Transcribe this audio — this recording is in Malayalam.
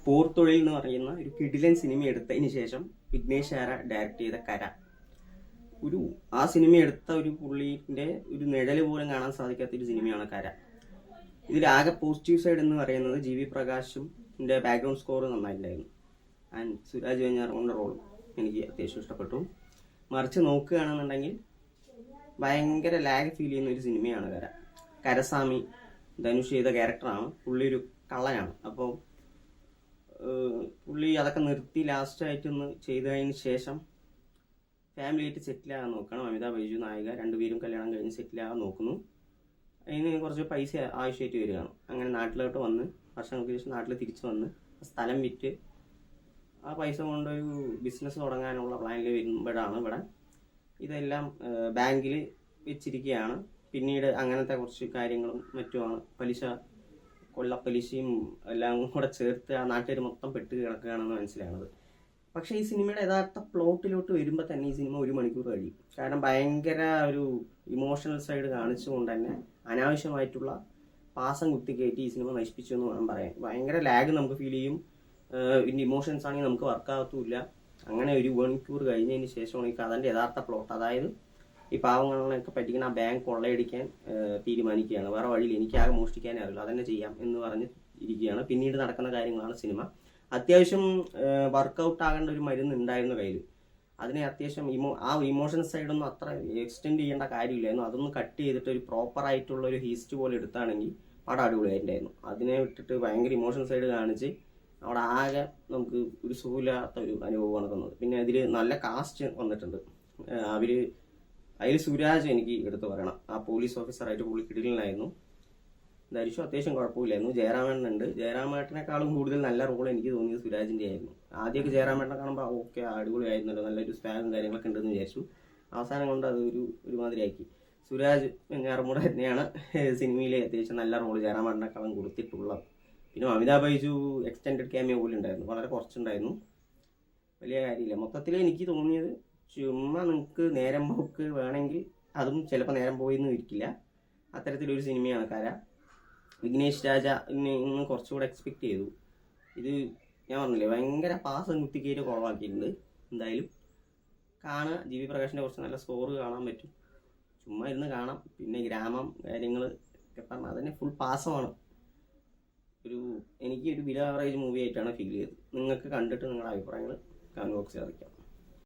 പോർത്തൊഴിൽ എന്ന് പറയുന്ന ഒരു കിടിലൻ സിനിമ എടുത്തതിന് ശേഷം വിഘ്നേഷ് ആര ഡയറക്ട് ചെയ്ത കര. ആ സിനിമ എടുത്ത ഒരു പുള്ളിന്റെ ഒരു നിഴല് പോലും കാണാൻ സാധിക്കാത്ത ഒരു സിനിമയാണ് കര. ഇതിലാകെ പോസിറ്റീവ് സൈഡ് എന്ന് പറയുന്നത് ജി.വി. പ്രകാശും ബാക്ക്ഗ്രൗണ്ട് സ്കോർ നന്നായിട്ടുണ്ടായിരുന്നു. ആൻഡ് സുരാജ് വെഞ്ഞാറമ്മൂടിന്റെ റോളും എനിക്ക് അത്യാവശ്യം ഇഷ്ടപ്പെട്ടു. മറിച്ച് നോക്കുകയാണെന്നുണ്ടെങ്കിൽ ഭയങ്കര ലാഗ് ഫീൽ ചെയ്യുന്ന ഒരു സിനിമയാണ് കര. കരസ്വാമി ധനുഷ് ചെയ്ത ക്യാരക്ടറാണ്. പുള്ളി ഒരു കള്ളനാണ്. അപ്പോൾ പുള്ളി അതൊക്കെ നിർത്തി ലാസ്റ്റായിട്ടൊന്ന് ചെയ്തതിന് ശേഷം ഫാമിലിയായിട്ട് സെറ്റിലാകാൻ നോക്കണം. അമിത ബൈജു നായിക രണ്ടുപേരും കല്യാണം കഴിഞ്ഞ് സെറ്റിലാകാൻ നോക്കുന്നു. അതിന് കുറച്ച് പൈസ ആവശ്യമായിട്ട് വരികയാണ്. അങ്ങനെ നാട്ടിലോട്ട് വന്ന് വർഷങ്ങൾക്ക് ശേഷം നാട്ടിൽ തിരിച്ചു വന്ന് സ്ഥലം വിറ്റ് ആ പൈസ കൊണ്ടൊരു ബിസിനസ് തുടങ്ങാനുള്ള പ്ലാനിൽ വരുമ്പോഴാണ് ഇവിടെ ഇതെല്ലാം ബാങ്കിൽ വെച്ചിരിക്കുകയാണ്. പിന്നീട് അങ്ങനത്തെ കുറച്ച് കാര്യങ്ങളും മറ്റുമാണ്. കൊള്ളപ്പലിശയും എല്ലാം കൂടെ ചേർത്ത് ആ നാട്ടുകാർ മൊത്തം പെട്ട് കിടക്കുകയാണെന്ന് മനസ്സിലാണത്. പക്ഷേ ഈ സിനിമയുടെ യഥാർത്ഥ പ്ലോട്ടിലോട്ട് വരുമ്പോൾ തന്നെ ഈ സിനിമ 1 മണിക്കൂർ കഴിയും. കാരണം ഭയങ്കര ഒരു ഇമോഷണൽ സൈഡ് കാണിച്ചുകൊണ്ട് തന്നെ അനാവശ്യമായിട്ടുള്ള പാസം കുത്തിക്കയറ്റി ഈ സിനിമ നശിപ്പിച്ചു എന്ന് വേണം പറയാൻ. ഭയങ്കര ലാഗ് നമുക്ക് ഫീൽ ചെയ്യും. ഇതിൻ്റെ ഇമോഷൻസ് ആണെങ്കിൽ നമുക്ക് വർക്കാകത്തുമില്ല. അങ്ങനെ 1 മണിക്കൂർ കഴിഞ്ഞതിന് ശേഷമാണ് ഈ കഥൻ്റെ യഥാർത്ഥ പ്ലോട്ട്, അതായത് ഈ പാവങ്ങളൊക്കെ പറ്റിക്കുന്ന ആ ബാങ്ക് കൊള്ളയടിക്കാൻ തീരുമാനിക്കുകയാണ്. വേറെ വഴിയിൽ എനിക്കാകെ മോഷ്ടിക്കാനേ അറിയില്ല, അതന്നെ ചെയ്യാം എന്ന് പറഞ്ഞ് ഇരിക്കുകയാണ്. പിന്നീട് നടക്കുന്ന കാര്യങ്ങളാണ് സിനിമ. അത്യാവശ്യം വർക്കൗട്ട് ആകേണ്ട ഒരു മരുന്ന് ഉണ്ടായിരുന്നു കയ്യിൽ. അതിനെ അത്യാവശ്യം ഇമോഷൻ സൈഡൊന്നും അത്ര എക്സ്റ്റെൻഡ് ചെയ്യേണ്ട കാര്യമില്ലായിരുന്നു. അതൊന്ന് കട്ട് ചെയ്തിട്ട് ഒരു പ്രോപ്പർ ആയിട്ടുള്ള ഒരു ഹിസ്റ്റ് പോലെ എടുത്താണെങ്കിൽ പടം അടിപൊളിയായിട്ടുണ്ടായിരുന്നു. അതിനെ വിട്ടിട്ട് ഭയങ്കര ഇമോഷൻ സൈഡ് കാണിച്ച് അവിടെ ആകെ നമുക്ക് ഒരു സുഖമില്ലാത്ത ഒരു അനുഭവമാണ് തന്നത്. പിന്നെ അതിൽ നല്ല കാസ്റ്റ് വന്നിട്ടുണ്ട്. അതിൽ സുരാജ് എനിക്ക് എടുത്തു പറയണം. ആ പോലീസ് ഓഫീസറായിട്ട് പുള്ളി കിടിലനായിരുന്നു. ധരിച്ചു അത്യാവശ്യം കുഴപ്പമില്ലായിരുന്നു. ജയറാമേട്ടനുണ്ട്. ജയറാമേട്ടനേക്കാളും കൂടുതൽ നല്ല റോൾ എനിക്ക് തോന്നിയത് സുരാജിൻ്റെ ആയിരുന്നു. ആദ്യമൊക്കെ ജയറാമേട്ടനെ കാണുമ്പോൾ ഓക്കെ അടിപൊളിയായിരുന്നല്ലോ, നല്ലൊരു സ്പാഗും കാര്യങ്ങളൊക്കെ ഉണ്ടെന്ന് വിചാരിച്ചു. അവസാനം കൊണ്ട് അത് ഒരുമാതിരി ആക്കി. സുരാജ് വെഞ്ഞാറമ്മൂട് തന്നെയാണ് സിനിമയിലെ അത്യാവശ്യം നല്ല റോൾ ജയറാമേട്ടനേക്കാളും കൊടുത്തിട്ടുള്ളത്. പിന്നെ അമിത ബൈജു എക്സ്റ്റെൻഡഡ് ക്യാമിയോ പോലും ഉണ്ടായിരുന്നു, വളരെ കുറച്ചുണ്ടായിരുന്നു, വലിയ കാര്യമില്ല. മൊത്തത്തിൽ എനിക്ക് തോന്നിയത് ചുമ്മാ നിങ്ങൾക്ക് നേരം പോക്ക് വേണമെങ്കിൽ അതും ചിലപ്പോൾ നേരം പോയെന്നും ഇരിക്കില്ല. അത്തരത്തിലൊരു സിനിമയാണ് കര. വിഘ്നേഷ് രാജ ഇന്ന് കുറച്ചുകൂടെ എക്സ്പെക്ട് ചെയ്തു. ഇത് ഞാൻ പറഞ്ഞില്ലേ ഭയങ്കര പാസം കുത്തിക്കയറ്റി കുറവാക്കിയിട്ടുണ്ട്. എന്തായാലും കാണുക. ജി.വി. പ്രകാശിൻ്റെ കുറച്ച് നല്ല സ്കോർ കാണാൻ പറ്റും. ചുമ്മാ ഇരുന്ന് കാണാം. പിന്നെ ഗ്രാമം കാര്യങ്ങൾ ഒക്കെ പറഞ്ഞാൽ അതന്നെ ഫുൾ പാസമാണ്. എനിക്ക് ഒരു ബിലോ ആവറേജ് മൂവി ആയിട്ടാണ് ഫീൽ ചെയ്തത്. നിങ്ങൾക്ക് കണ്ടിട്ട് നിങ്ങളുടെ അഭിപ്രായങ്ങൾ കമന്റ് ബോക്സിൽ അറിയിക്കാം.